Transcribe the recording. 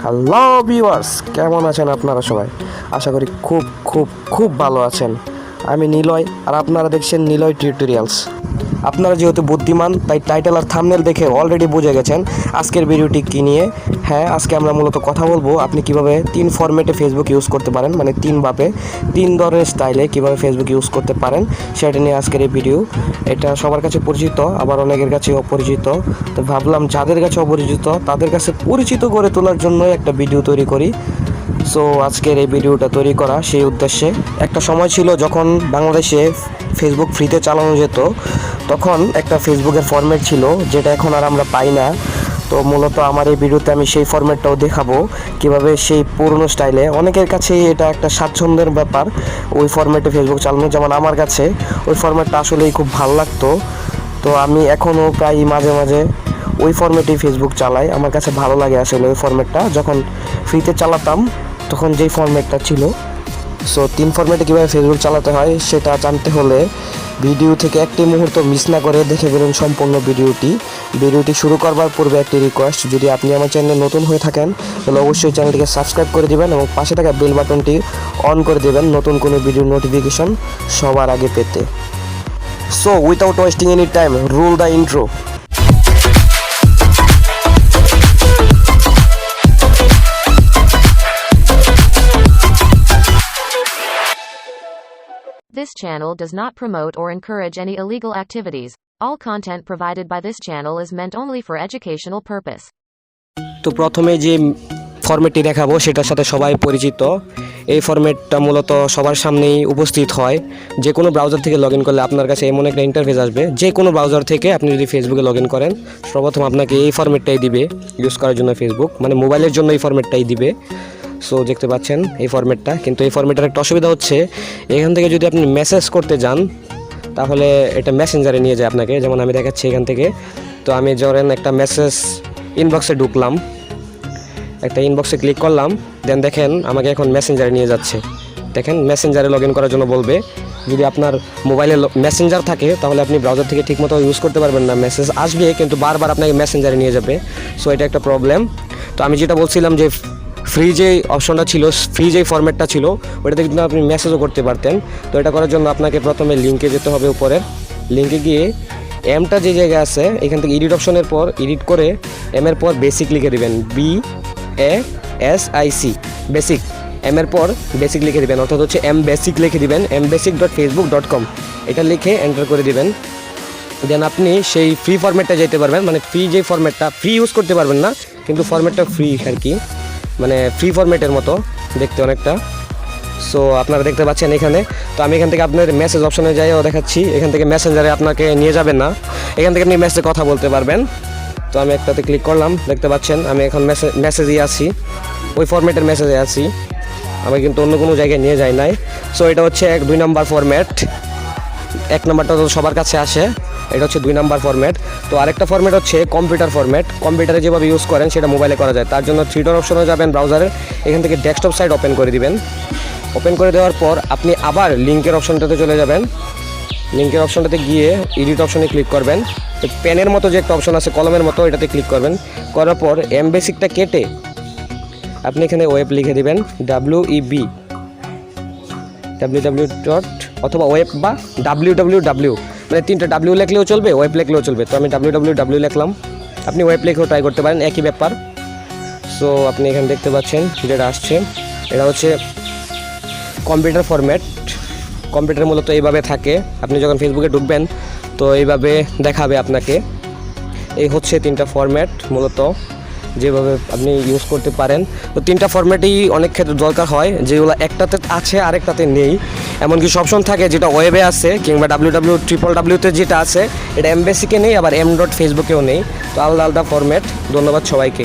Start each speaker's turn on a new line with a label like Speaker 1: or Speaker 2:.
Speaker 1: Hello viewers, কেমন আছেন আপনারা সবাই? আশা করি খুব খুব খুব ভালো আছেন। আমি নিলয়, আর আপনারা দেখছেন নিলয় টিউটোরিয়ালস। আপনারা যেহেতু বুদ্ধিমান, তাই টাইটেল আর থাম্বনেল দেখে অলরেডি বুঝে গেছেন আজকের ভিডিওটি কী নিয়ে। হ্যাঁ, আজকে আমরা মূলত কথা বলবো আপনি কিভাবে 3 ফরম্যাটে ফেসবুক ইউজ করতে পারেন, মানে 3 ভাবে 3 ধরনের স্টাইলে কিভাবে ফেসবুক ইউজ করতে পারেন সেটা নিয়ে আজকের এই ভিডিও। এটা সবার কাছে পরিচিত, আবার অনেকের কাছে অপরিচিত। তো ভাবলাম যাদের কাছে অপরিচিত তাদের কাছে পরিচিত করে তোলার জন্য একটা ভিডিও তৈরি করি। সো আজকের এই ভিডিওটা তৈরি করা সেই উদ্দেশ্যে। একটা সময় ছিল যখন বাংলাদেশে ফেসবুক ফ্রিতে চালানো যেত, তখন একটা ফেসবুকের ফরম্যাট ছিল যেটা এখন আর আমরা পাই না। তো মূলত আমার এই ভিডিওতে আমি সেই ফরম্যাটটাও দেখাবো কিভাবে সেই পুরনো স্টাইলে, অনেকের কাছেই এটা একটা স্বাচ্ছন্দ্যের ব্যাপার ওই ফরম্যাটে ফেসবুক চালানো। যেমন আমার কাছে ওই ফরম্যাটটা আসলেই খুব ভালো লাগতো। তো আমি এখনও প্রায় মাঝে মাঝে ওই ফরম্যাটেই ফেসবুক চালাই। আমার কাছে ভালো লাগে আসলে ওই ফরম্যাটটা। যখন ফ্রিতে চালাতাম তখন যেই ফরম্যাটটা ছিল। সো 3 ফরম্যাটে কীভাবে ফেসবুক চালাতে হয় সেটা জানতে হলে ভিডিও থেকে একটি মুহূর্ত মিস না করে দেখে বেরোন সম্পূর্ণ ভিডিওটি শুরু করবার পূর্বে একটি রিকোয়েস্ট, যদি আপনি আমার চ্যানেলে নতুন হয়ে থাকেন তাহলে অবশ্যই চ্যানেলটিকে সাবস্ক্রাইব করে দিবেন এবং পাশে থাকা বেল বাটনটি অন করে দেবেন নতুন কোনো ভিডিওর নোটিফিকেশন সবার আগে পেতে। So without wasting any time, rule the intro.
Speaker 2: This channel does not promote or encourage any illegal activities. All content provided by this channel is meant only for educational purpose.
Speaker 1: তো প্রথমে যে ফরম্যাটটি দেখাবো সেটার সাথে সবাই পরিচিত। এই ফরম্যাটটা মূলত সবার সামনেই উপস্থিত হয়। যে কোনো ব্রাউজার থেকে লগ ইন করলে আপনার কাছে এমন একটা ইন্টারফেস আসবে, যে কোনো ব্রাউজার থেকে আপনি যদি ফেসবুকে লগ ইন করেন সর্বপ্রথম আপনাকে এই ফরম্যাটটাই দিবে ইউজ করার জন্য। ফেসবুক মানে মোবাইলের জন্য এই ফরম্যাটটাই দিবে। সো দেখতে পাচ্ছেন এই ফরম্যাটটা, কিন্তু এই ফরম্যাটের একটা অসুবিধা হচ্ছে এখান থেকে যদি আপনি মেসেজ করতে যান তাহলে এটা মেসেঞ্জারে নিয়ে যায় আপনাকে। যেমন আমি দেখাচ্ছি এখান থেকে। তো আমি ধরেন একটা মেসেজ ইনবক্সে ঢুকলাম, একটা ইনবক্সে ক্লিক করলাম, দেন দেখেন আমাকে এখন মেসেঞ্জারে নিয়ে যাচ্ছে। দেখেন মেসেঞ্জারে লগ ইন করার জন্য বলবে। যদি আপনার মোবাইলে মেসেঞ্জার থাকে তাহলে আপনি ব্রাউজার থেকে ঠিকমতো ইউজ করতে পারবেন না। মেসেজ আসবে কিন্তু বারবার আপনাকে মেসেঞ্জারে নিয়ে যাবে। সো এটা একটা প্রবলেম। তো আমি যেটা বলছিলাম যে ফ্রি যে অপশনটা ছিল, ফ্রি যেই ফরম্যাটটা ছিল ওটাতে কিন্তু আপনি মেসেজও করতে পারতেন। তো এটা করার জন্য আপনাকে প্রথমে লিঙ্কে যেতে হবে। উপরের লিঙ্কে গিয়ে এমটা যে জায়গায় আছে এখান থেকে এডিট অপশনের পর এডিট করে এমের পর বেসিক লিখে দেবেন, BASIC বেসিক। এমের পর বেসিক লিখে দেবেন, অর্থাৎ হচ্ছে এম বেসিক লিখে দিবেন, mbasic.facebook.com এটা লিখে এন্টার করে দিবেন। দেন আপনি সেই ফ্রি ফরম্যাটটা যেতে পারবেন, মানে ফ্রি যে ফরম্যাটটা, ফ্রি ইউজ করতে পারবেন না কিন্তু ফরম্যাটটা ফ্রি আর কি, মানে ফ্রি ফরম্যাটের মতো দেখতে অনেকটা। সো আপনারা দেখতে পাচ্ছেন এখানে। তো আমি এখান থেকে আপনার মেসেজ অপশনে যাইও দেখাচ্ছি। এখান থেকে মেসেঞ্জারে আপনাকে নিয়ে যাবেন না, এখান থেকে আপনি মেসেজে কথা বলতে পারবেন। তো আমি একটাতে ক্লিক করলাম, দেখতে পাচ্ছেন আমি এখন মেসেজে আছি, ওই ফরম্যাটের মেসেজে আছি, আমি কিন্তু অন্য কোনো জায়গায় নিয়ে যাই নাই। সো এটা হচ্ছে 2 নম্বর ফরম্যাট। 1 নম্বরটা তো সবার কাছে আসে, এটা হচ্ছে 2 নম্বর ফরম্যাট। তো আরেকটা ফরম্যাট হচ্ছে কম্পিউটার ফরম্যাট। কম্পিউটারে যেভাবে ইউজ করেন সেটা মোবাইলে করা যায়। তার জন্য 3 ডট অপশনে যাবেন ব্রাউজারের, এখান থেকে ডেস্কটপ সাইট ওপেন করে দিবেন। ওপেন করে দেওয়ার পর আপনি আবার লিঙ্কের অপশনটাতে চলে যাবেন। লিঙ্কের অপশনটাতে গিয়ে এডিট অপশনে ক্লিক করবেন। পেনের মতো যে একটা অপশন আছে, কলমের মতো, এটাতে ক্লিক করবেন। করার পর বেসিকটা কেটে আপনি এখানে ওয়েব লিখে দিবেন, WEB www. অথবা ওয়েব বা www, মানে 3টা W লিখলেও চলবে, ওয়েব লিখলেও চলবে। তো আমি www লিখলাম, আপনি ওয়েব লিখেও ট্রাই করতে পারেন, একই ব্যাপার। সো আপনি এখানে দেখতে পাচ্ছেন যেটা আসছে এটা হচ্ছে কম্পিউটার ফরম্যাট। কম্পিউটার মূলত এইভাবে থাকে, আপনি যখন ফেসবুকে ঢুকবেন তো এইভাবে দেখাবে আপনাকে। এই হচ্ছে 3টা ফরম্যাট মূলত যেভাবে আপনি ইউজ করতে পারেন। তো 3টা ফরম্যাটই অনেক ক্ষেত্রে দরকার হয়, যেগুলো একটাতে আছে আরেকটাতে নেই। এমনকি সবসময় থাকে যেটা ওয়েবে আছে কিংবা www.www-তে যেটা আছে এটা এমবেসিকে নেই, আবার m.facebook'েও নেই। তো আলাদা আলাদা ফরম্যাট। ধন্যবাদ সবাইকে।